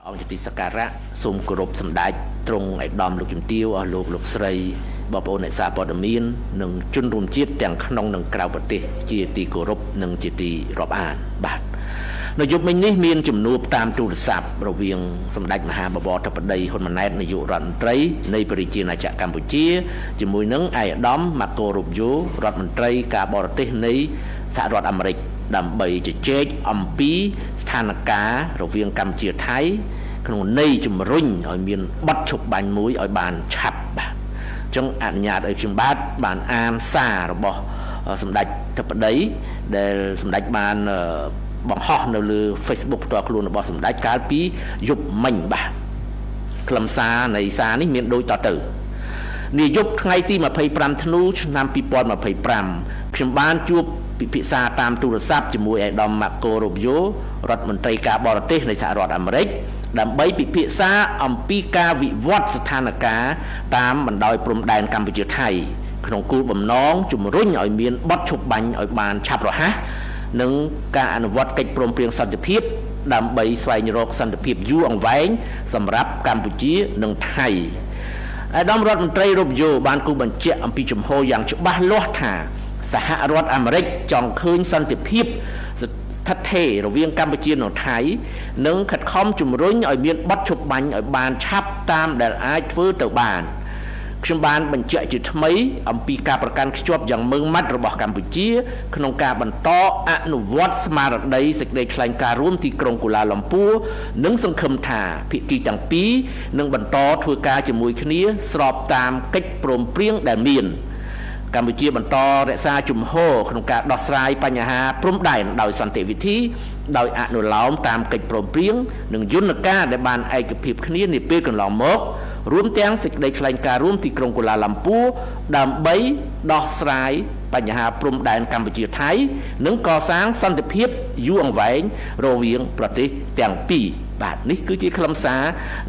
អង្គជាទីសក្ការៈសូមគោរពសម្ដេចទ្រង់ឯកឧត្តមលោកជំទាវអស់លោកស្រីបងប្អូនអ្នកសារព័ត៌មាននិងជនរួមជាតិទាំងក្នុងនិងក្រៅប្រទេសជាទីគោរពនិងជាទីរាប់អានបាទនៅយប់មិញនេះមានជំនួបតាមទូរស័ព្ទរវាងសម្ដេចមហាបវរធិបតីហ៊ុនម៉ាណែតនាយករដ្ឋមន្ត្រីនៃប្រជាណាចក្រកម្ពុជាជាមួយនឹងឯកឧត្តមម៉ាកូរូបយ៉ូរដ្ឋមន្ត្រីការបរទេសនៃសហរដ្ឋអាមេរិកដើម្បីជជែកអំពីស្ថានភាពរវាងកម្ពុជាថៃក្នុងន័យជំរុញឲ្យមានបទឈប់បាញ់មួយឲ្យបានឆាប់បាទអញ្ចឹងអនុញ្ញាតឲ្យខ្ញុំបានអានសាររបស់សម្ដេចធិបតីដែលសម្ដេចបានបង្ហោះនៅលើ Facebook ផ្ទាល់ខ្លួនរបស់សម្ដេចកាលពីយប់មិញបាទខ្លឹមសារនៃសារនេះមានដូចតទៅនាយប់ថ្ងៃទី25ធ្នូឆ្នាំ2025ខ្ញុំបានជួបពិភាក្សាតាមទូរស័ព្ទជាមួយឯកឧត្តមម៉ាកូរូបយ៉ូរដ្ឋមន្ត្រីការបរទេសនៃសហរដ្ឋអាមេរិកដើម្បីពិភាក្សាអំពីការវិវត្តស្ថានភាពតាមបណ្ដោយព្រំដែនកម្ពុជាថៃក្នុងគោលបំណងជំរុញឲ្យមានបទឈប់បាញ់ឲ្យបានឆាប់រហ័សនិងការអនុវត្តកិច្ចព្រមព្រៀងសន្តិភាពដើម្បីស្វែងរកសន្តិភាពយូរអង្វែងសម្រាប់កម្ពុជានិងថៃឯកឧត្តមរដ្ឋមន្ត្រីរូបយ៉ូបានគូបញ្ជាក់អំពីជំហរយ៉ាងច្បាស់លាស់ថាសហរដ្ឋអាមេរិកចង់ឃើញសន្តិភាពស្ថិតថេររវាងកម្ពុជានិងថៃនិងខិតខំជំរុញឲ្យមានបទឈប់បាញ់ឲ្យបានឆាប់តាមដែលអាចធ្វើទៅបានខ្ញុំបានបញ្ជាក់ជាថ្មីអំពីការប្រកាន់ខ្ជាប់យ៉ាងម៉ឺងម៉ាត់របស់កម្ពុជាក្នុងការបន្តអនុវត្តស្មារតីសេចក្តីថ្លែងការណ៍រួមទីក្រុងកូឡាឡំពួរនិងសង្ឃឹមថាភាគីទាំងពីរនឹងបន្តធ្វើការជាមួយគ្នាស្របតាមកិច្ចព្រមព្រៀងដែលមានកម្ពុជាបន្តរក្សាជំហរក្នុងការដោះស្រាយបញ្ហាព្រំដែនដោយសន្តិវិធីដោយអនុលោមតាមកិច្ចព្រមព្រៀងនិងយន្តការដែលបានឯកភាពគ្នានាពេលកន្លងមករួមទាំងសេចក្តីថ្លែងការណ៍រួមទីក្រុងកូឡាឡំពួរដើម្បីដោះស្រាយបញ្ហាព្រំដែនកម្ពុជាថៃនិងកសាងសន្តិភាពយូរអង្វែងរវាងប្រទេសទាំងពីរបាទនេះគឺជាខ្លឹមសារ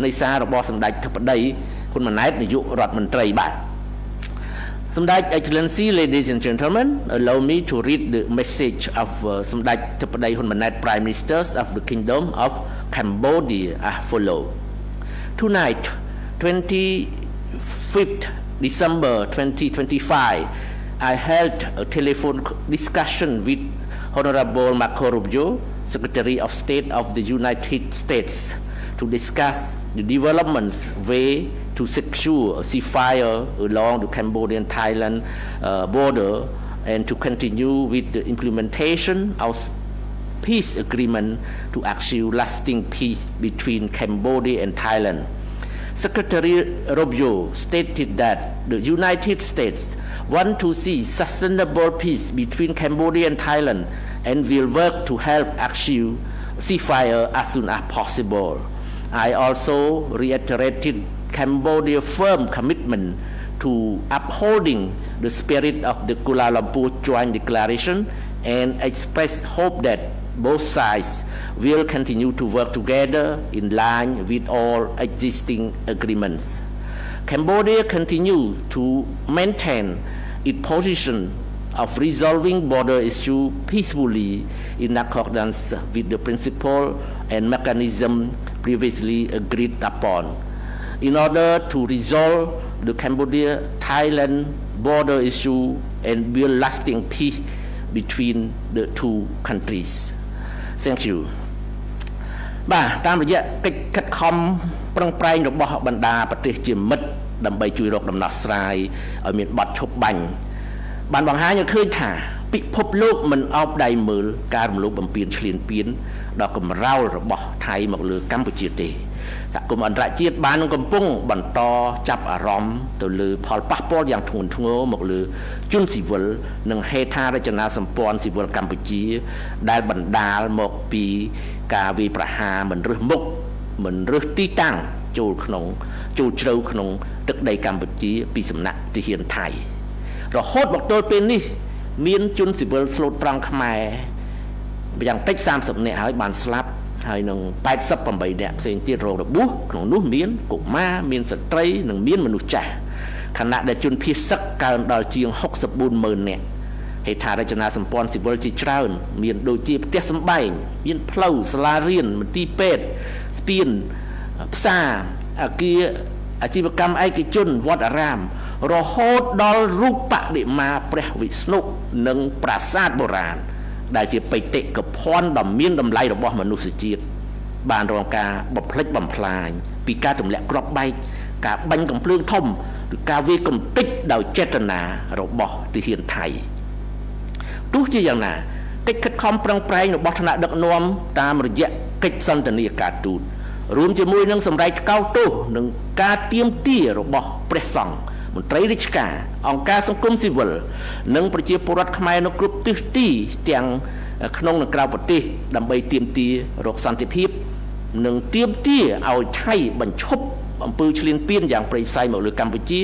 នៃសាររបស់សម្ដេចធិបតីហ៊ុនម៉ាណែតនាយករដ្ឋមន្ត្រីបាទសម្ដេច Excellency, ladies and gentlemen, allow me to read the message of សម្ដេចធិបតីហ៊ុនម៉ាណែត Prime Minister of the Kingdom of Cambodia as follow. Tonight, 25th December 2025, I held a telephone discussion with Honorable Marco Rubio, Secretary of State of the United States, to discuss the developments way to secure a ceasefire along the Cambodian-Thailand border and to continue with the implementation of peace agreement to achieve lasting peace between Cambodia and Thailand. Secretary Rubio stated that the United States want to see sustainable peace between Cambodia and Thailand and will work to help achieve ceasefire as soon as possible. I also reiterated Cambodia's firm commitment to upholding the spirit of the Kuala Lumpur Joint Declaration and express hope that both sides will continue to work together in line with all existing agreements. Cambodia continues to maintain its position of resolving border issues peacefully in accordance with the principle and mechanism previously agreed upon. In order to resolve the Cambodia-Thailand border issue and build lasting peace between the two countries. Thank you. បាទតាមរយៈកិច្ចខិតខំប្រឹងប្រែងរបស់បណ្ដាប្រទេសជាមិត្តដើម្បីជួយរកដំណោះស្រាយឲ្យមានបទឈប់បាញ់បានបង្ហាញឲ្យឃើញថាពិភពលោកមិនអោបដៃមើលការរំលោភបំពានឈ្លានពានដ៏កម្រោលរបស់ថៃមកលើកម្ពុជាទេសហគមន៍អន្តរជាតិបាននឹងកំពុងបន្តចាប់អារម្មណ៍ទៅលើផលប៉ះពាល់យ៉ាងធ្ងន់ធ្ងរមកលើជនស៊ីវិលនិងហេដ្ឋារចនាសម្ព័ន្ធស៊ីវិលកម្ពុជាដែលបណ្ដាលមកពីការវាយប្រហារមិនរើសមុខមិនរើសទីតាំងចូលជ្រៅក្នុងទឹកដីកម្ពុជាពីសំណាក់ទាហានថៃរហូតមកទល់ពេលនេះមានជនស៊ីវិលស្លូតត្រង់ខ្មែរយ៉ាងតិច30នាក់ហើយបានស្លាប់ហើយនឹង88នាក់ផ្សេងទៀតរងរបួសក្នុងនោះមានកុមារមានស្ត្រីនិងមានមនុស្សចាស់ខណៈដែលជនភៀសសឹកកើនដល់ជាង 64,000 នាក់ ហេដ្ឋារចនាសម្ព័ន្ធស៊ីវិលជាច្រើនមានដូចជាផ្ទះសម្បែងមានផ្លូវសាលារៀនមន្ទីរពេទ្យស្ពានផ្សារអគារអាជីវកម្មឯកជនវត្តអារាមរហូតដល់រូបបដិមាព្រះវិស្ណុនិងប្រាសាទបុរាណដែលជាបេតិកភណ្ឌដ៏មានតម្លៃរបស់មនុស្សជាតិបានរងការបំផ្លិចបំផ្លាញពីការទម្លាក់គ្រាប់បែកការបាញ់កំភ្លើងធំឬការវាយកំទេចដោយចេតនារបស់ទាហានថៃទោះជាយ៉ាងណាកិច្ចខិតខំប្រឹងប្រែងរបស់ថ្នាក់ដឹកនាំតាមរយៈកិច្ចសន្ទនាការទូតរួមជាមួយនឹងសម្រេចថ្កោលទោសនិងការទាមទាររបស់ព្រះសង្ឃមន្ត្រីរាជការអង្គការសង្គមស៊ីវិលនិងប្រជាពលរដ្ឋខ្មែរនៅគ្រប់ទិសទីទាំងក្នុងនិងក្រៅប្រទេសដើម្បីទាមទាររកសន្តិភាពនិងទាមទារឲ្យថៃបញ្ឈប់អំពើឈ្លានពានយ៉ាងព្រៃផ្សៃមកលើកម្ពុជា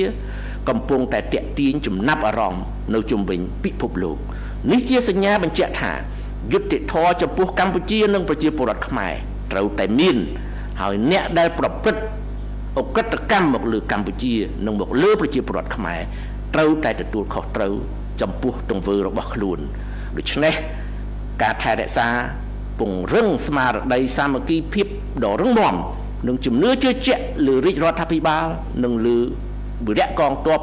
កំពុងតែតាក់ទាញចំណាប់អារម្មណ៍នៅជុំវិញពិភពលោកនេះជាសញ្ញាបញ្ជាក់ថាយុត្តិធម៌ចំពោះកម្ពុជានិងប្រជាពលរដ្ឋខ្មែរត្រូវតែមានហើយអ្នកដែលប្រព្រឹត្តអក្រិតកម្មមកលើកម្ពុជានិងមកលើប្រជាពលរដ្ឋខ្មែរត្រូវតែទទួលខុសត្រូវចំពោះទង្វើរបស់ខ្លួនដូច្នេះការថែរក្សាពង្រឹងស្មារតីសាមគ្គីភាពដ៏រឹងមាំនិងជំនឿជឿជាក់លើរាជរដ្ឋាភិបាលនិងលើវីរៈកងទ័ព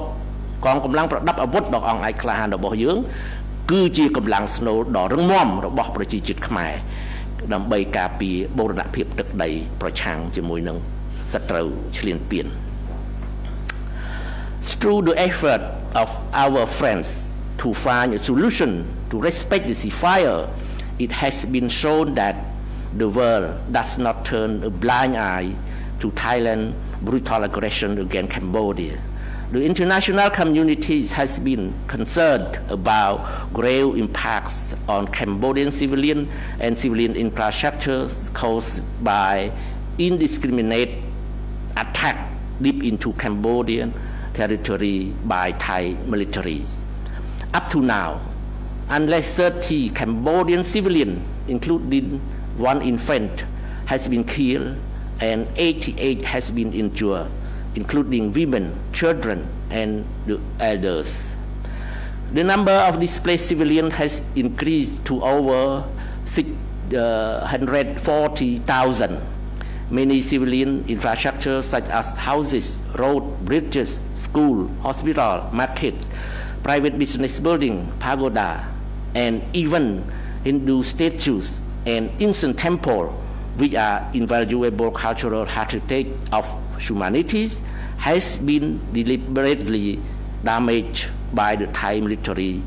កងកម្លាំងប្រដាប់អាវុធដ៏អង់អាចក្លាហានរបស់យើងគឺជាកម្លាំងស្នូលដ៏រឹងមាំរបស់ប្រជាជាតិខ្មែរដើម្បីការពារបូរណភាពទឹកដីប្រឆាំងជាមួយនឹងសត្រូវឈ្លានពាន Through the effort of our friends to find a solution to respect the ceasefire, it has been shown that the world does not turn a blind eye to Thailand's brutal aggression against Cambodia. The international community has been concerned about grave impacts on Cambodian civilian and civilian infrastructure caused by indiscriminate attack deep into Cambodian territory by Thai militaries. Up to now, unless 30 Cambodian civilians, including one infant, has been killed and 88 has been injured, including women, children, and the elders. The number of displaced civilians has increased to over 640,000. Many civilian infrastructure such as houses, roads, bridges, schools, hospitals, markets, private business buildings, pagoda, and even Hindu statues and ancient temples, which are invaluable cultural heritage of humanity, has been deliberately damaged by the Thai military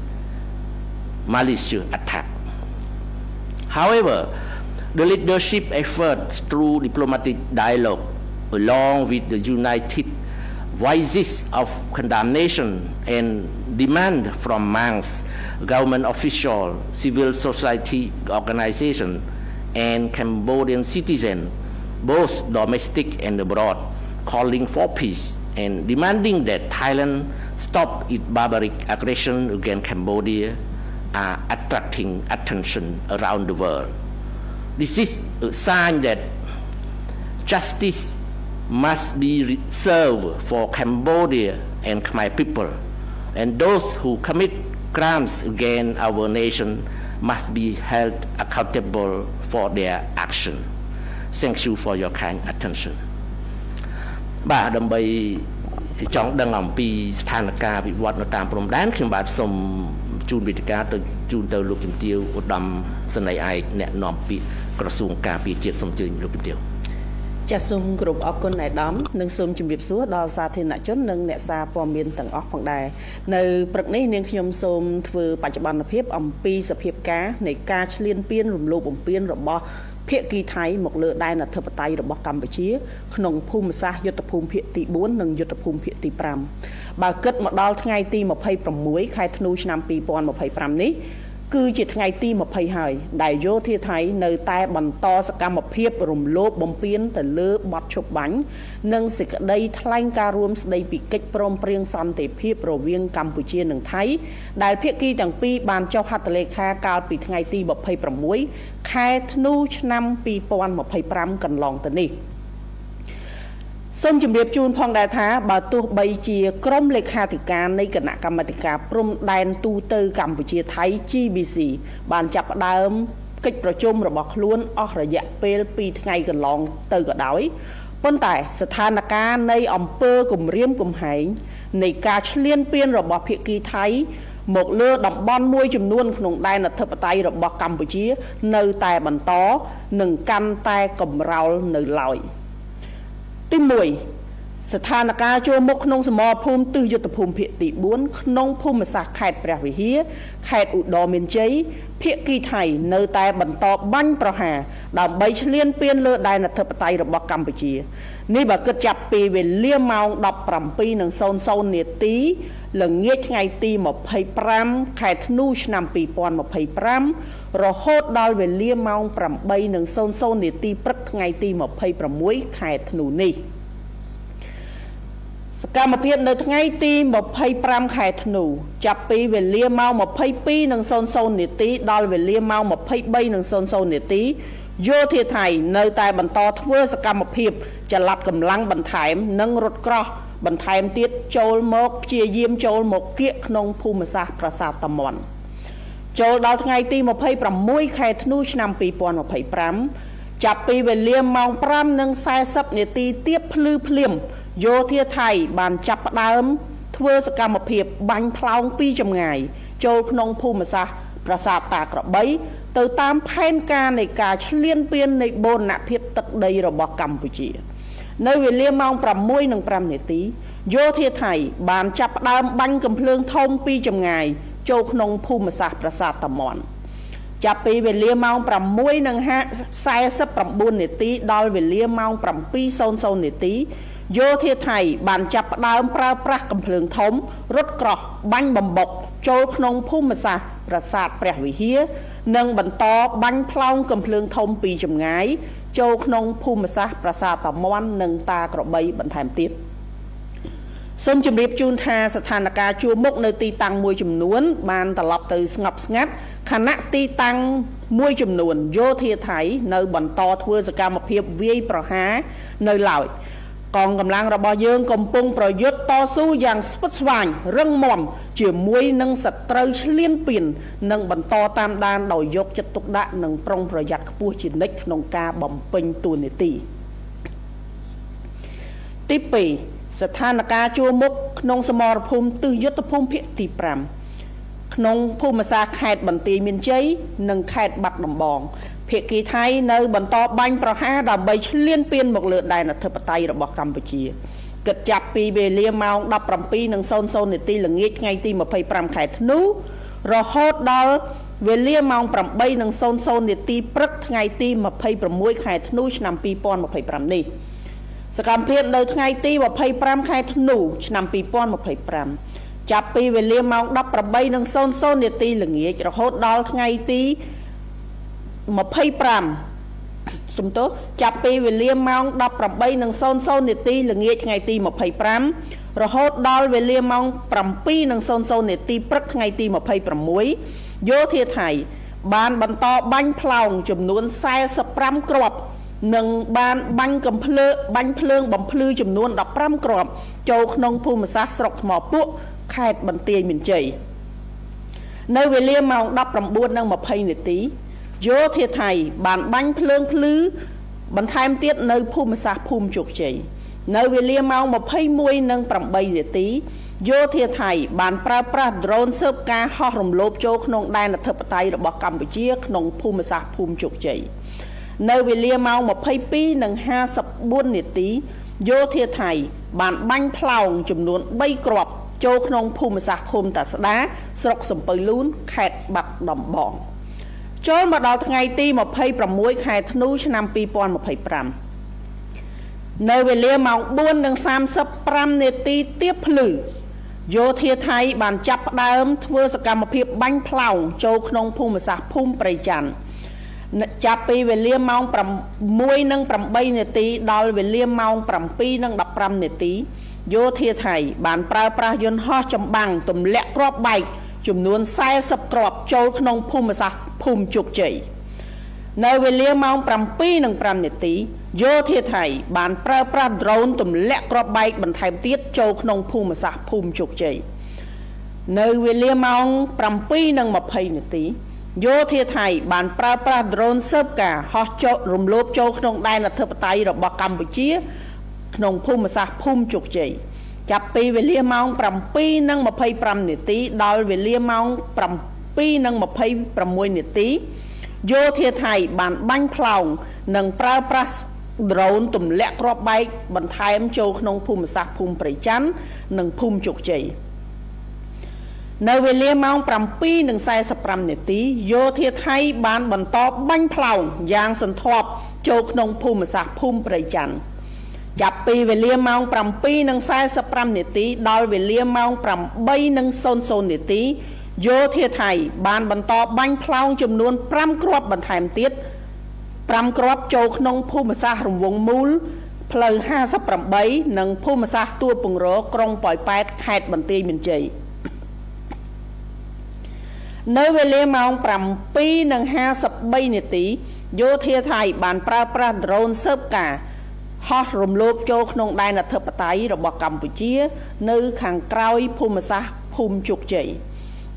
malicious attack. However, the leadership efforts through diplomatic dialogue, along with the united voices of condemnation and demand from amongst government officials, civil society organizations, and Cambodian citizens, both domestic and abroad, calling for peace and demanding that Thailand stop its barbaric aggression against Cambodia, are attracting attention around the world. This is a sign that justice must be served for Cambodia and Khmer people, and those who commit crimes against our nation must be held accountable for their action. Thank you for your kind attention. បាទដើម្បីចង់ដឹងអំពីស្ថានភាពវិវត្តនៅតាមព្រំដែនខ្ញុំបាទសូមជូនវេទិកាទៅជូនទៅលោកជំទាវឧត្តមសេនីយ៍ឯកអ្នកនាំពាក្យក្រសួងការពារជាតិសូមអញ្ជើញលោកជំទាវ ចាសសូមគោរពអរគុណអាយដាមនិងសូមជម្រាបសួរដល់សាធារណជននិងអ្នកសារព័ត៌មានទាំងអស់ផងដែរនៅព្រឹកនេះនាងខ្ញុំសូមធ្វើបច្ចុប្បន្នភាពអំពីសភាពការនៃការឈ្លានពានរំលោភបំពានរបស់ភាគីថៃមកលើដែនអធិបតេយ្យរបស់កម្ពុជាក្នុងភូមិសាស្ត្រយុទ្ធភូមិភាគទី4និងយុទ្ធភូមិភាគទី5បើគិតមកដល់ថ្ងៃទី26ខែធ្នូឆ្នាំ2025នេះគឺជាថ្ងៃទី20ហើយដែលយោធាថៃនៅតែបន្តសកម្មភាពរំលោភបំពានទៅលើបទឈប់បាញ់និងសេចក្តីថ្លែងការណ៍រួមស្តីពីកិច្ចព្រមព្រៀងសន្តិភាពរវាងកម្ពុជានិងថៃដែលភាគីទាំងពីរបានចុះហត្ថលេខាកាលពីថ្ងៃទី26ខែធ្នូឆ្នាំ2025កន្លងទៅនេះ សូមជម្រាបជូនផងដែរថាបើទោះបីជាក្រុមលេខាធិការនៃគណៈកម្មាធិការព្រំដែនទូទៅកម្ពុជាថៃ GBC បានចាប់ផ្ដើមកិច្ចប្រជុំរបស់ខ្លួនអស់រយៈពេល2ថ្ងៃកន្លងទៅក៏ដោយប៉ុន្តែស្ថានភាពនៃអំពើគំរាមកំហែងនៃការឈ្លានពានរបស់ភាគីថៃមកលើតំបន់មួយចំនួនក្នុងដែនអធិបតេយ្យរបស់កម្ពុជានៅតែបន្តនិងកាន់តែកម្រោលនៅឡើយទី1ស្ថានភាពចូលមុខក្នុងសមរភូមិទិសយុទ្ធភូមិភាគទី4ក្នុងភូមិសាស្ត្រខេត្តព្រះវិហារខេត្តឧត្តរមានជ័យភាគីថៃនៅតែបន្តបាញ់ប្រហារដើម្បីឈ្លានពានលើដែនអធិបតេយ្យរបស់កម្ពុជានេះបើគិតចាប់ពីវេលាម៉ោង 17:00 នាទីល្ងាចថ្ងៃទី25ខែធ្នូឆ្នាំ2025រហូតដល់វេលាម៉ោង 8:00 នាទីព្រឹកថ្ងៃទី26ខែធ្នូនេះសកម្មភាពនៅថ្ងៃទី25ខែធ្នូចាប់ពីវេលាម៉ោង 22:00 នាទីដល់វេលាម៉ោង 23:00 នាទីយោធាថៃនៅតែបន្តធ្វើសកម្មភាពចល័តកម្លាំងបន្ថែមនិងរថក្រោះបន្ថែមទៀតចូលមកព្យាយាមចូលមកគៀកក្នុងភូមិសាស្ត្រប្រាសាទតាមាន់ចូលដល់ថ្ងៃទី26ខែធ្នូឆ្នាំ2025ចាប់ពីវេលាម៉ោង 5:40 នាទីទៀតភ្លឺភ្លាមយោធាថៃបានចាប់ផ្ដើមធ្វើសកម្មភាពបាញ់ផ្លោងពីចម្ងាយចូលក្នុងភូមិសាស្ត្រប្រាសាទតាក្របីទៅតាមផែនការនៃការឈ្លានពាននៃបូរណភាពទឹកដីរបស់កម្ពុជានៅវេលាម៉ោង 6:05 នាទីយោធាថៃបានចាប់ផ្ដើមបាញ់កាំភ្លើងធំពីចម្ងាយចូលក្នុងភូមិសាស្ត្រប្រាសាទតាមាន់ចាប់ពីវេលាម៉ោង 6:49 នាទីដល់វេលាម៉ោង 7:00 នាទីយោធាថៃបានចាប់ផ្ដើមប្រើប្រាស់កាំភ្លើងធំរថក្រោះបាញ់បំបុកចូលក្នុងភូមិសាស្ត្រប្រាសាទព្រះវិហារនិងបន្តបាញ់ផ្លោងកាំភ្លើងធំពីចម្ងាយចូលក្នុងភូមិសាស្ត្រប្រាសាទតាមាន់និងតាក្របីបន្ថែមទៀតសូមជម្រាបជូនថាស្ថានភាពជួរមុខនៅទីតាំងមួយចំនួនបានត្រឡប់ទៅស្ងប់ស្ងាត់ខណៈទីតាំងមួយចំនួនយោធាថៃនៅបន្តធ្វើសកម្មភាពវាយប្រហារនៅឡើយកងកម្លាំងរបស់យើងកំពុងប្រយុទ្ធតស៊ូយ៉ាងស្វិតស្វាញរឹងមាំជាមួយនឹងសត្រូវឈ្លានពាននិងបន្តតាមដានដោយយកចិត្តទុកដាក់និងប្រុងប្រយ័ត្នខ្ពស់ជានិច្ចក្នុងការបំពេញតួនាទីទី2ស្ថានភាពជួរមុខក្នុងសមរភូមិទិសយុទ្ធភូមិភាគទី5ក្នុងភូមិសាស្ត្រខេត្តបន្ទាយមានជ័យនិងខេត្តបាត់ដំបងភាគីថៃនៅបន្តបាញ់ប្រហារដើម្បីឈ្លានពានមកលើដែនអធិបតេយ្យរបស់កម្ពុជាគិតចាប់ពីវេលាម៉ោង 17:00 នាទីល្ងាចថ្ងៃទី25ខែធ្នូរហូតដល់វេលាម៉ោង 8:00 នាទីព្រឹកថ្ងៃទី26ខែធ្នូឆ្នាំ2025នេះសកម្មភាពនៅថ្ងៃទី25ខែធ្នូឆ្នាំ2025ចាប់ពីវេលាម៉ោង 18:00 នាទីល្ងាចរហូតដល់ថ្ងៃទីចាប់ពីវេលាម៉ោង 18:00 នាទីល្ងាចថ្ងៃទី25រហូតដល់វេលាម៉ោង 7:00 នាទីព្រឹកថ្ងៃទី26យោធាថៃបានបន្តបាញ់ផ្លោងចំនួន45គ្រាប់និងបានបាញ់ភ្លើងបំភ្លឺចំនួន15គ្រាប់ចូលក្នុងភូមិសាស្ត្រស្រុកថ្មពួកខេត្តបន្ទាយមានជ័យនៅវេលាម៉ោង 19:20 នាទីយោធាថៃបានបាញ់ភ្លើងភ្លឺបន្ថែមទៀតនៅភូមិសាស្ត្រភូមិជោគជ័យនៅវេលាម៉ោង 21:08 នាទីយោធាថៃបានប្រើប្រាស់ដ្រូនស៊ើបការហោះរំលោភចូលក្នុងដែនអធិបតេយ្យរបស់កម្ពុជាក្នុងភូមិសាស្ត្រភូមិជោគជ័យនៅវេលាម៉ោង 22:54 នាទីយោធាថៃបានបាញ់ផ្លោងចំនួន3គ្រាប់ចូលក្នុងភូមិសាស្ត្រឃុំតាស្ដាស្រុកសំពៅលូនខេត្តបាត់ដំបងចូលមកដល់ថ្ងៃទី26ខែធ្នូឆ្នាំ2025នៅវេលាម៉ោង 4:35 នាទីទៀបភ្លឺយោធាថៃបានចាប់ផ្ដើមធ្វើសកម្មភាពបាញ់ផ្លោងចូលក្នុងភូមិសាស្ត្រភូមិព្រៃច័ន្ទចាប់ពីវេលាម៉ោង 6:08 នាទីដល់វេលាម៉ោង 7:15 នាទីយោធាថៃបានប្រើប្រាស់យន្តហោះចម្បាំងទម្លាក់គ្រាប់បែកចំនួន40គ្រាប់ចូលក្នុងភូមិសាស្ត្រភូមិជោគជ័យ នៅវេលាម៉ោង 7:05 នាទីយោធាថៃបានប្រើប្រាស់ drone ទម្លាក់គ្រាប់បែកបន្ថែមទៀតចូលក្នុងភូមិសាស្ត្រភូមិជោគជ័យនៅវេលាម៉ោង 7:20 នាទីយោធាថៃបានប្រើប្រាស់ drone ស៊ើបការហោះចុះរំលោភចូលក្នុងដែនអធិបតេយ្យរបស់កម្ពុជាក្នុងភូមិសាស្ត្រភូមិជោគជ័យចាប់ពីវេលាម៉ោង 7:25 នាទីដល់វេលាម៉ោង 7:26 នាទីយោធាថៃបានបាញ់ផ្លោងនិងប្រើប្រាស់ drone ទម្លាក់គ្រាប់បែកបន្ថែមចូលក្នុងភូមិសាស្ត្រភូមិព្រៃច័ន្ទនិងភូមិជោគជ័យនៅវេលាម៉ោង 7:45 នាទីយោធាថៃបានបន្តបាញ់ផ្លោងយ៉ាងសន្ធាប់ចូលក្នុងភូមិសាស្ត្រភូមិព្រៃច័ន្ទចាប់ពីវេលាម៉ោង 7:45 នាទីដល់វេលាម៉ោង 8:00 នាទីយោធាថៃបានបន្តបាញ់ផ្លោងចំនួន 5 គ្រាប់បន្ថែមទៀត5គ្រាប់ចូលក្នុងភូមិសាស្ត្ររង្វង់មូលផ្លូវ 58 និងភូមិសាស្ត្រទួលពង្រក្រុងប៉ោយប៉ែតខេត្តបន្ទាយមានជ័យនៅវេលាម៉ោង 7:53 នាទីយោធាថៃបានប្រើប្រាស់ drone ស៊ើបការហោះរំលោភចូលក្នុងដែនអធិបតេយ្យរបស់កម្ពុជានៅខាងក្រោយភូមិសាស្ត្រភូមិជោគជ័យ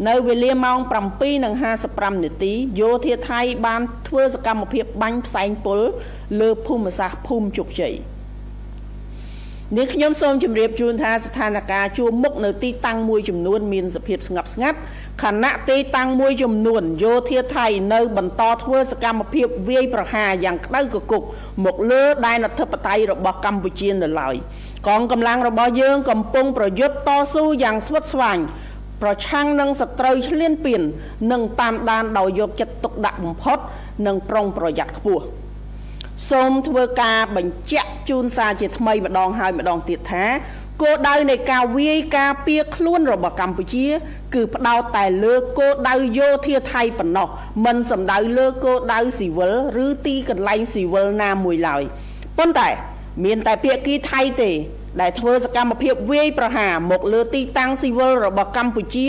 នៅវេលាម៉ោង 7:55 នាទីយោធាថៃបានធ្វើសកម្មភាពបាញ់ផ្សែងពុលលើភូមិសាស្ត្រភូមិជោគជ័យនេះខ្ញុំសូមជម្រាបជូនថាស្ថានភាពជួរមុខនៅទីតាំងមួយចំនួនមានសភាពស្ងប់ស្ងាត់ខណៈទីតាំងមួយចំនួនយោធាថៃនៅបន្តធ្វើសកម្មភាពវាយប្រហារយ៉ាងក្តៅគគុកមកលើដែនអធិបតេយ្យរបស់កម្ពុជានៅឡើយកងកម្លាំងរបស់យើងកំពុងប្រយុទ្ធតស៊ូយ៉ាងស្វិតស្វាញប្រឆាំងនឹងសត្រូវឈ្លានពាននិងតាមដានដោយយកចិត្តទុកដាក់បំផុតនិងប្រុងប្រយ័ត្នខ្ពស់សូមធ្វើការបញ្ជាក់ជូនសារជាថ្មីម្ដងហើយម្ដងទៀតថាគោលដៅនៃការវាយការពារខ្លួនរបស់កម្ពុជាគឺផ្ដោតតែលើគោលដៅយោធាថៃប៉ុណ្ណោះមិនសំដៅលើគោលដៅស៊ីវិលឬទីកន្លែងស៊ីវិលណាមួយឡើយប៉ុន្តែមានតែភាគីថៃទេដែលធ្វើសកម្មភាពវាយប្រហារមកលើទីតាំងស៊ីវិលរបស់កម្ពុជា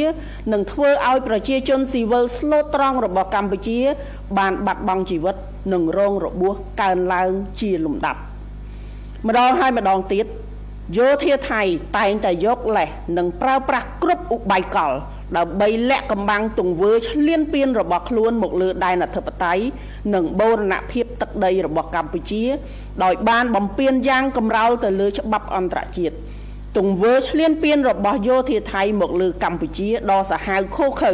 និងធ្វើឲ្យប្រជាជនស៊ីវិលស្លូតត្រង់របស់កម្ពុជាបានបាត់បង់ជីវិតនិងរងរបួសកើនឡើងជាលំដាប់ម្ដងហើយម្ដងទៀតយោធាថៃតែងតែយកលេសនិងប្រើប្រាស់គ្រប់ឧបាយកលដើម្បីលាក់កំបាំងទង្វើឈ្លានពានរបស់ខ្លួនមកលើដែនអធិបតេយ្យនិងបូរណភាពទឹកដីរបស់កម្ពុជាដោយបានបំពានយ៉ាងកម្រោលទៅលើច្បាប់អន្តរជាតិទង្វើឈ្លានពានរបស់យោធាថៃមកលើកម្ពុជាដ៏សាហាវឃោរឃៅ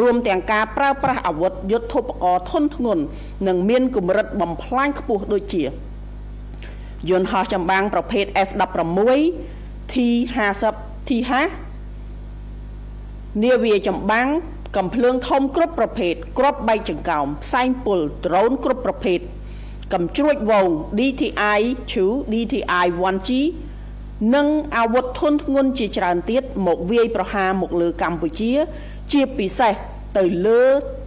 រួមទាំងការប្រើប្រាស់អាវុធយុទ្ធោបករណ៍ធុនធ្ងន់និងមានកម្រិតបំផ្លាញខ្ពស់ដូចជាយន្តហោះចម្បាំងប្រភេទ F-16 T-50 T-50 នាវាចម្បាំងកំភ្លើងធំគ្រប់ប្រភេទគ្រាប់បែកចង្កោមផ្សែងពុលដ្រូនគ្រប់ប្រភេទកំជ្រួចវង DTI-2 DTI-1G និងអាវុធធុនធ្ងន់ជាច្រើនទៀតមកវាយប្រហារមកលើកម្ពុជាជាពិសេសទៅលើ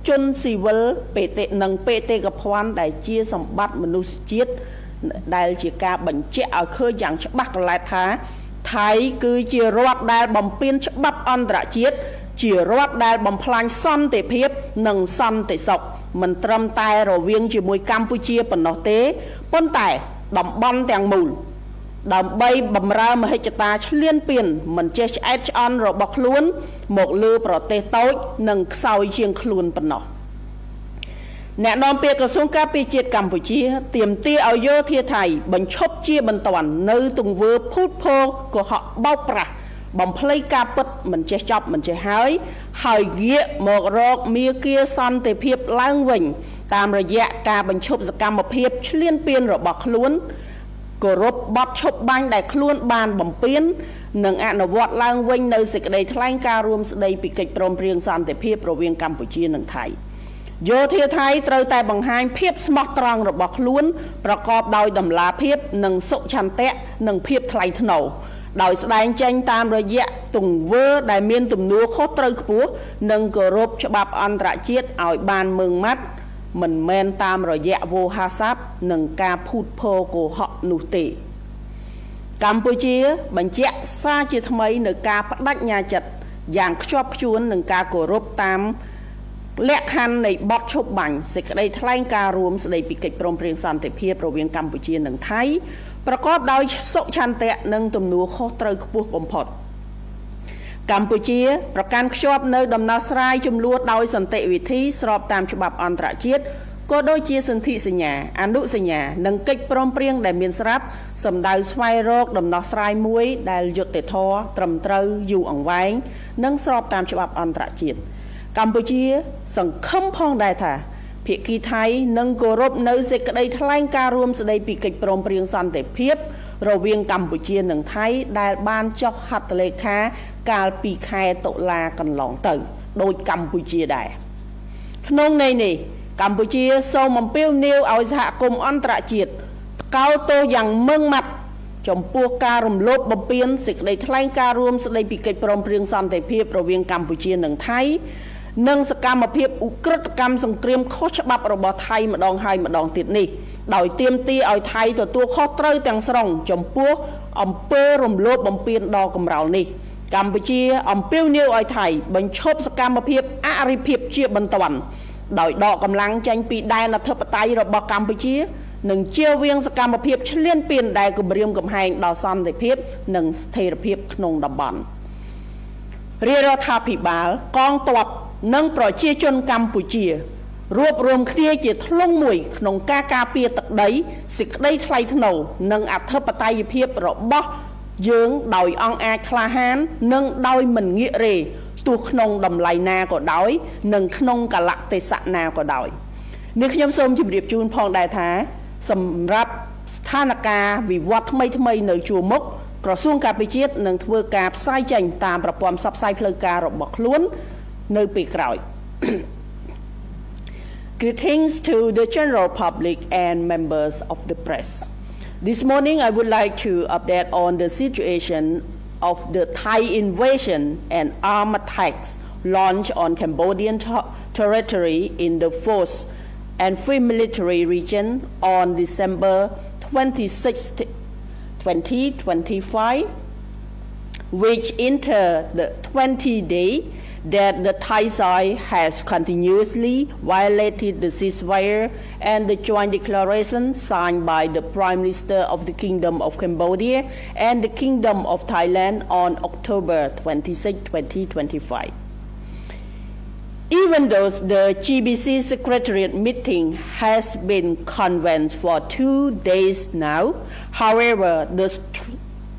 ជនស៊ីវិលបេតិនិងបេតិកភណ្ឌដែលជាសម្បត្តិមនុស្សជាតិដែលជាការបញ្ជាក់ឲ្យឃើញយ៉ាងច្បាស់កន្លែតថាថៃគឺជារដ្ឋដែលបំពានច្បាប់អន្តរជាតិជារដ្ឋដែលបំផ្លាញសន្តិភាពនិងសន្តិសុខមិនត្រឹមតែរវាងជាមួយកម្ពុជាប៉ុណ្ណោះទេប៉ុន្តែតំបន់ទាំងមូលដើម្បីបំរើមហិច្ឆតាឈ្លានពានមិនចេះឆ្អែតឆ្អន់របស់ខ្លួនមកលើប្រទេសតូចនិងខ្សោយជាងខ្លួនប៉ុណ្ណោះអ្នកនាំពាក្យក្រសួងការពារជាតិកម្ពុជាទាមទារឲ្យយោធាថៃបញ្ឈប់ជាបន្ទាន់នៅទង្វើភូតភរកុហកបោកប្រាស់បំភ្លៃការពិតមិនចេះចប់មិនចេះហើយងាកមករកមាគាសន្តិភាពឡើងវិញតាមរយៈការបញ្ឈប់សកម្មភាពឈ្លានពានរបស់ខ្លួនគោរពបទឈប់បាញ់ដែលខ្លួនបានបំពេញនិងអនុវត្តឡើងវិញនៅសេចក្តីថ្លែងការណ៍រួមស្តីពីកិច្ចព្រមព្រៀងសន្តិភាពរវាងកម្ពុជានិងថៃយោធាថៃត្រូវតែបង្ហាញភាពស្មោះត្រង់របស់ខ្លួនប្រកបដោយតម្លាភាពនិងសុឆន្ទៈនិងភាពថ្លៃថ្នូរដោយស្ដែងចេញតាមរយៈទង្វើដែលមានទំនួលខុសត្រូវខ្ពស់និងគោរពច្បាប់អន្តរជាតិឲ្យបានម៉ឺងម៉ាត់មិនមែនតាមរយៈវោហារស័ព្ទនិងការភូតភរកុហកនោះទេកម្ពុជាបញ្ជាក់សារជាថ្មីនៅការបដិញ្ញាចិត្តយ៉ាងខ្ជាប់ខ្ជួននឹងការគោរពតាម លក្ខខណ្ឌនៃបទឈប់បាញ់សេចក្តីថ្លែងការណ៍រួមស្តីពីកិច្ចព្រមព្រៀងសន្តិភាពរវាងកម្ពុជានិងថៃប្រកបដោយសុឆន្ទៈនិងទំនួលខុសត្រូវខ្ពស់បំផុតកម្ពុជាប្រកាន់ខ្ជាប់នៅដំណោះស្រាយចំនួនដោយសន្តិវិធីស្របតាមច្បាប់អន្តរជាតិក៏ដូចជាសន្ធិសញ្ញាអនុសញ្ញានិងកិច្ចព្រមព្រៀងដែលមានស្រាប់សម្ដៅស្វែងរកដំណោះស្រាយមួយដែលយុត្តិធម៌ត្រឹមត្រូវយូរអង្វែងនិងស្របតាមច្បាប់អន្តរជាតិកម្ពុជាសង្ឃឹមផងដែរថាភាគីថៃនឹងគោរពនៅសេចក្តីថ្លែងការណ៍រួមស្តីពីកិច្ចព្រមព្រៀងសន្តិភាពរវាងកម្ពុជានិងថៃដែលបានចុះហត្ថលេខាកាលពីខែតុលាកន្លងទៅដោយកម្ពុជាដែរក្នុងន័យនេះកម្ពុជាសូមអំពាវនាវឲ្យសហគមន៍អន្តរជាតិកោតទោសយ៉ាងម៉ឺងម៉ាត់ចំពោះការរំលោភបំពានសេចក្តីថ្លែងការណ៍រួមស្តីពីកិច្ចព្រមព្រៀងសន្តិភាពរវាងកម្ពុជានិងថៃនិងសកម្មភាពឧក្រិដ្ឋកម្មសង្គ្រាមខុសច្បាប់របស់ថៃម្ដងហើយម្ដងទៀតនេះដោយទាមទារឲ្យថៃទទួលខុសត្រូវទាំងស្រុងចំពោះអំពើរំលោភបំពានដ៏កម្រោលនេះកម្ពុជាអំពាវនាវឲ្យថៃបញ្ឈប់សកម្មភាពអរិភាពជាបន្ទាន់ដោយដកកម្លាំងចេញពីដែនអធិបតេយ្យរបស់កម្ពុជានិងជៀសវាងសកម្មភាពឈ្លានពានដែលគំរាមកំហែងដល់សន្តិភាពនិងស្ថិរភាពក្នុងតំបន់រាជរដ្ឋាភិបាលកងទ័ពនិងប្រជាជនកម្ពុជារួបរวมគ្នាជាធ្លុងមួយក្នុងការការពារទឹកដីសេចក្តីថ្លៃថ្នូរនិងអធិបតេយ្យភាពរបស់យើងដោយអង្គអាចក្លាហាននិងដោយមិនងាករេទោះក្នុងតម្លៃណាក៏ដោយនិងក្នុងកលៈទេសៈណាក៏ដោយនេះខ្ញុំសូមជម្រាបជូនផងដែរថាសម្រាប់ស្ថានភាពវិវត្តថ្មីនៅជួរមុខក្រសួងការពារជាតិនឹងធ្វើការផ្សាយចេញតាមប្រព័ន្ធផ្សព្វផ្សាយផ្លូវការរបស់ខ្លួននៅពេលក្រោយ Greetings to the general public and members of the press. This morning I would like to update on the situation of the Thai invasion and armed attacks launched on Cambodian territory in the 4th and 5th Military Region on December 26, 2025, which entered the 20th day that the Thai side has continuously violated the ceasefire and the joint declaration signed by the Prime Minister of the Kingdom of Cambodia and the Kingdom of Thailand on October 26, 2025. Even though the GBC Secretariat meeting has been convened for 2 days now, however, the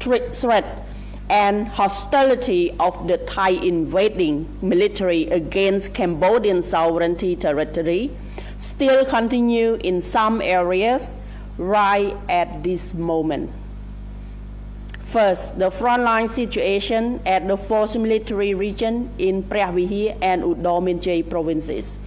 threat and hostility of the Thai invading military against Cambodian sovereignty territory still continue in some areas right at this moment. First, the frontline situation at the 4th Military Region in Preah Vihear and Udon Minjay provinces.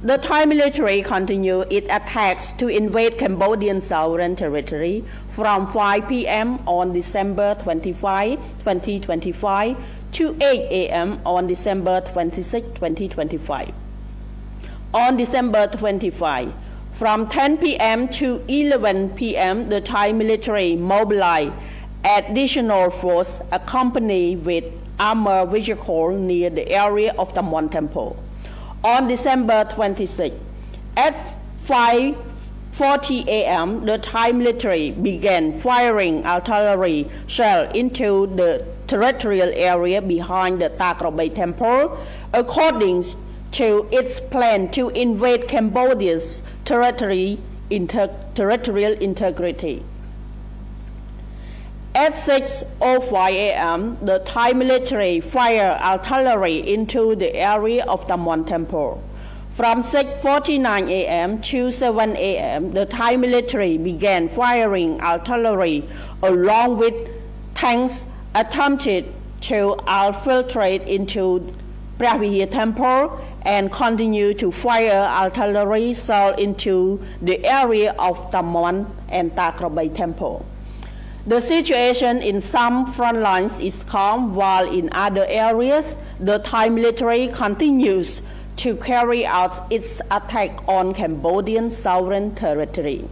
The Thai military continue its attacks to invade Cambodian sovereign territory from 5 p.m. on December 25, 2025 to 8 a.m. on December 26, 2025. On December 25, from 10 p.m. to 11 p.m., the Thai military mobilized additional force accompanied with armored vehicle near the area of the Mon Temple. On December 26, at 5:40 a.m., the Thai military began firing artillery shells into the territorial area behind the Tak Robay Temple, according to its plan to invade Cambodia's territorial integrity. At 6:05 a.m., the Thai military fired artillery into the area of the Mon Temple. From 6:49 a.m. to 7 a.m., the Thai military began firing artillery along with tanks attempted to infiltrate into Preah Vihear Temple and continue to fire artillery shells into the area of the Mon and Tak Robay Temple. The situation in some front lines is calm, while in other areas, the Thai military continues to carry out its attack on Cambodian sovereign territory.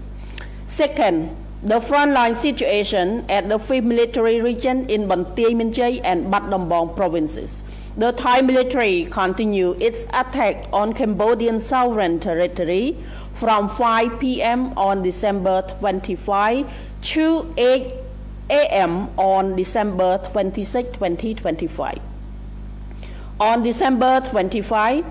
Second, the frontline situation at the 5th Military Region in Banteay Meanchey and Bat Dambong provinces. the Thai military continued its attack on Cambodian sovereign territory from 5 p.m. on December 25 to 8 a.m. on December 26, 2025. On December 25,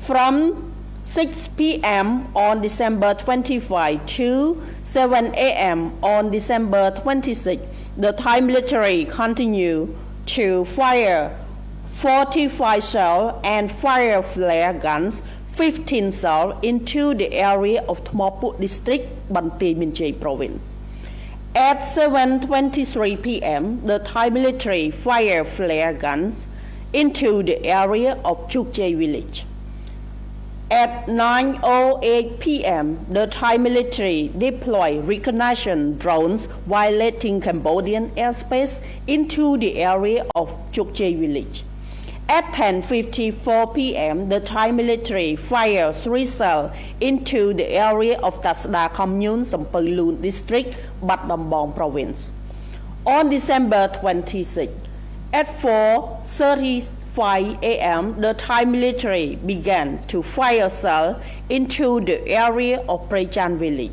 from 6 p.m. on December 25 to 7 a.m. on December 26, the Thai military continued to fire 45 shells and fire flare guns, 15 shells into the area of Thmoput district, Banteay Meanchey province. At 7:23 p.m., the Thai military fired flare guns into the area of Chukche village. At 9:08 p.m., the Thai military deployed reconnaissance drones violating Cambodian airspace into the area of Chukche village. At 10:54 p.m., the Thai military fired 3 shells into the area of Tasda commune, Sampoi Loon district, Bat Dambong province. On December 26, at 4:35 a.m., the Thai military began to fire shells into the area of Prejchan village.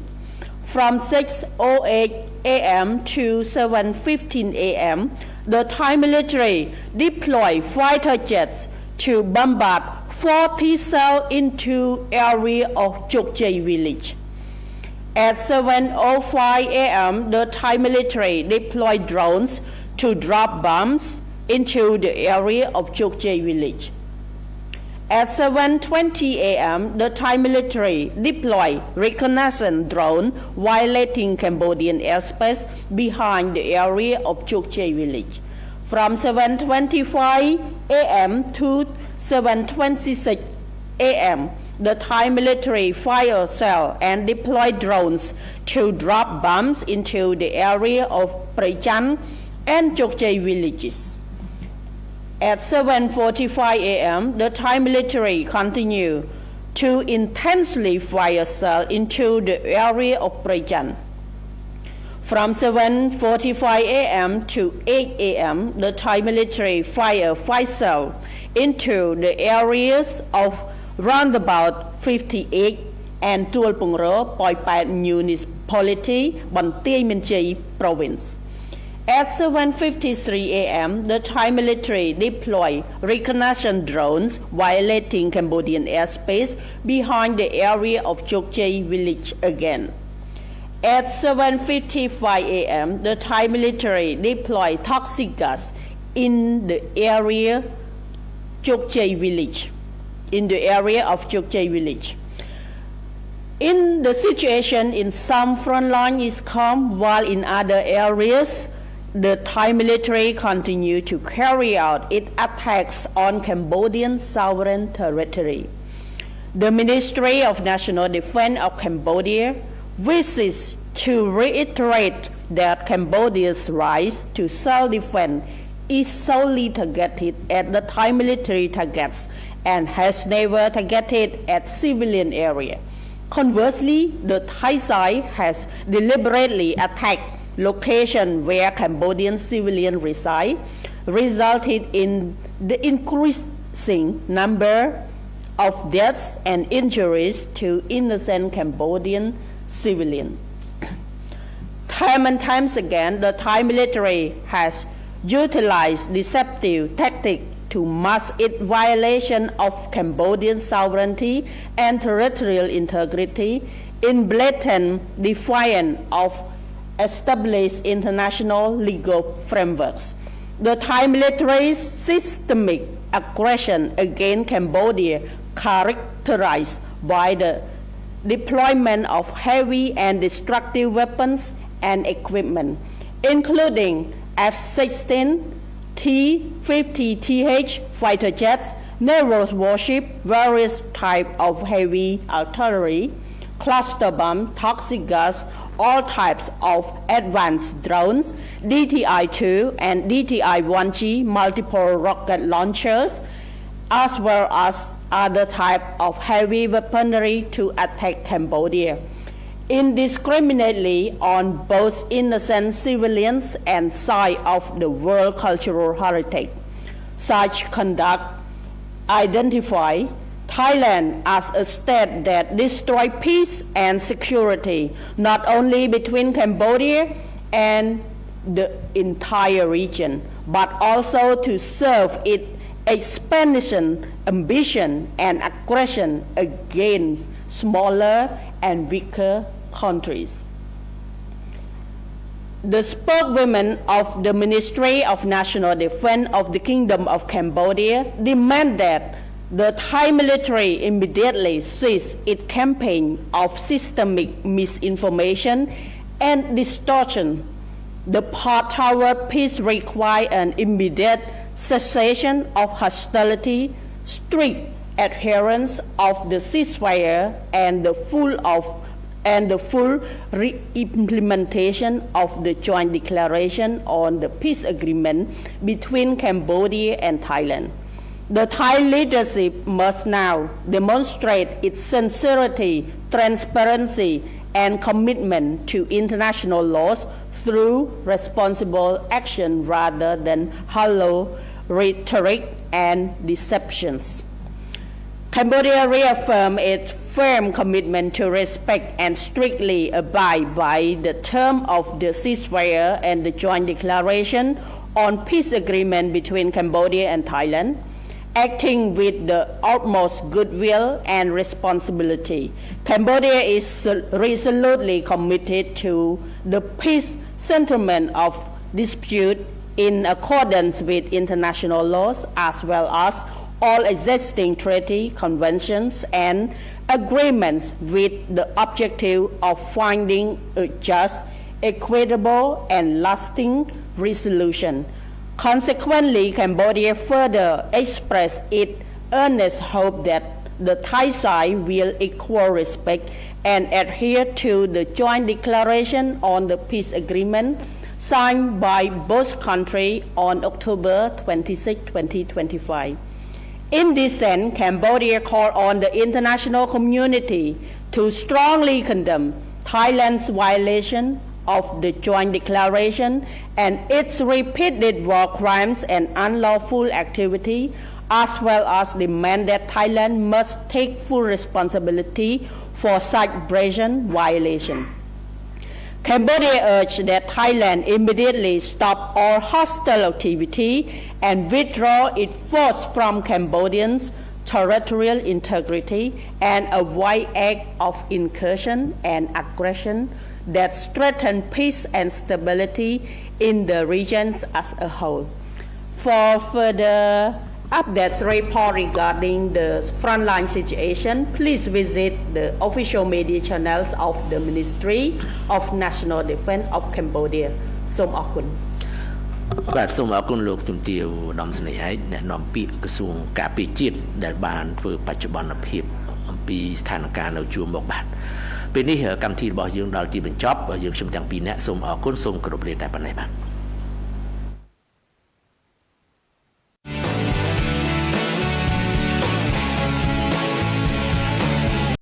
From 6:08 a.m. to 7:15 a.m., the Thai military deployed fighter jets to bombard 40 shells into area of Chukche village. At 7:05 a.m., the Thai military deployed drones to drop bombs into the area of Chukche village. At 7:20 a.m., the Thai military deployed reconnaissance drone violating Cambodian airspace behind the area of Chukche village. From 7:25 a.m. to 7:26 a.m., the Thai military fired shells and deployed drones to drop bombs into the area of Prejchan and Chukche villages. At 7:45 a.m., the Thai military continued to intensely fire shells into the area of Prejchan. From 7:45 a.m. to 8 a.m., the Thai military fired 5 shells into the areas of roundabout 58 and Tuol Pungro, Poi Pat municipality, Banteay Meanchey province. At 7:53 a.m., the Thai military deployed reconnaissance drones violating Cambodian airspace behind the area of Chukche village again. At 7:55 a.m., the Thai military deployed toxic gas in the area Chukche village. In the area of Chukche village. In the situation in some front line is calm, while in other areas, the Thai military continued to carry out its attacks on Cambodian sovereign territory. The Ministry of National Defense of Cambodia wishes to reiterate that Cambodia's right to self-defense is solely targeted at the Thai military targets and has never targeted at civilian area. Conversely, the Thai side has deliberately attacked locations where Cambodian civilians reside, resulted in the increasing number of deaths and injuries to innocent Cambodian civilians. Time and times again, the Thai military has utilized deceptive tactics to mask its violation of Cambodian sovereignty and territorial integrity in blatant defiance of established international legal frameworks. The Thai military's systemic aggression against Cambodia, characterized by the deployment of heavy and destructive weapons and equipment, including F-16, T-50TH fighter jets, naval warships, various types of heavy artillery, cluster bomb, toxic gas, all types of advanced drones, DTI-2 and DTI-1G multiple rocket launchers, as well as other types of heavy weaponry to attack Cambodia, indiscriminately on both innocent civilians and sites of the world cultural heritage. Such conduct identify Thailand as a state that destroys peace and security, not only between Cambodia and the entire region, but also to serve its expansion, ambition, and aggression against smaller and weaker countries. The spokeswoman of the Ministry of National Defense of the Kingdom of Cambodia demand that the Thai military immediately cease its campaign of systemic misinformation and distortion. The Port Tower peace requires an immediate cessation of hostility, strict adherence of the ceasefire, and the full re-implementation of the joint declaration on the peace agreement between Cambodia and Thailand. The Thai leadership must now demonstrate its sincerity, transparency, and commitment to international laws through responsible action rather than hollow rhetoric and deceptions. Cambodia reaffirmed its firm commitment to respect and strictly abide by the term of the ceasefire and the joint declaration on peace agreement between Cambodia and Thailand, acting with the utmost goodwill and responsibility. Cambodia is resolutely committed to the peace settlement of dispute in accordance with international laws as well as all existing treaty, conventions, and agreements with the objective of finding a just, equitable, and lasting resolution. Consequently, Cambodia further expressed its earnest hope that the Thai side will equal respect and adhere to the joint declaration on the peace agreement signed by both countries on October 26, 2025. In this sense, Cambodia called on the international community to strongly condemn Thailand's violation of the joint declaration and its repeated war crimes and unlawful activity, as well as demand that Thailand must take full responsibility for such brazen violation. Cambodia urged that Thailand immediately stop all hostile activity and withdraw its force from Cambodians' territorial integrity and avoid acts of incursion and aggression that strengthen peace and stability in the regions as a whole. For further updates report regarding the frontline situation, please visit the official media channels of the Ministry of National Defense of Cambodia. សូមអរគុណ បាទសូមអរគុណលោកជំទាវឧត្តមសេនីយ៍ឯកអ្នកនាំពាក្យក្រសួងការពារជាតិដែលបានធ្វើបច្ចុប្បន្នភាពអំពីស្ថានភាពនៅជួរមុខបាទពេលនេះកម្មវិធីរបស់យើងដល់ទីបញ្ចប់យើងខ្ញុំទាំងពីរនាក់សូមអរគុណសូមគោរពលាតែប៉ុណ្ណេះបាទ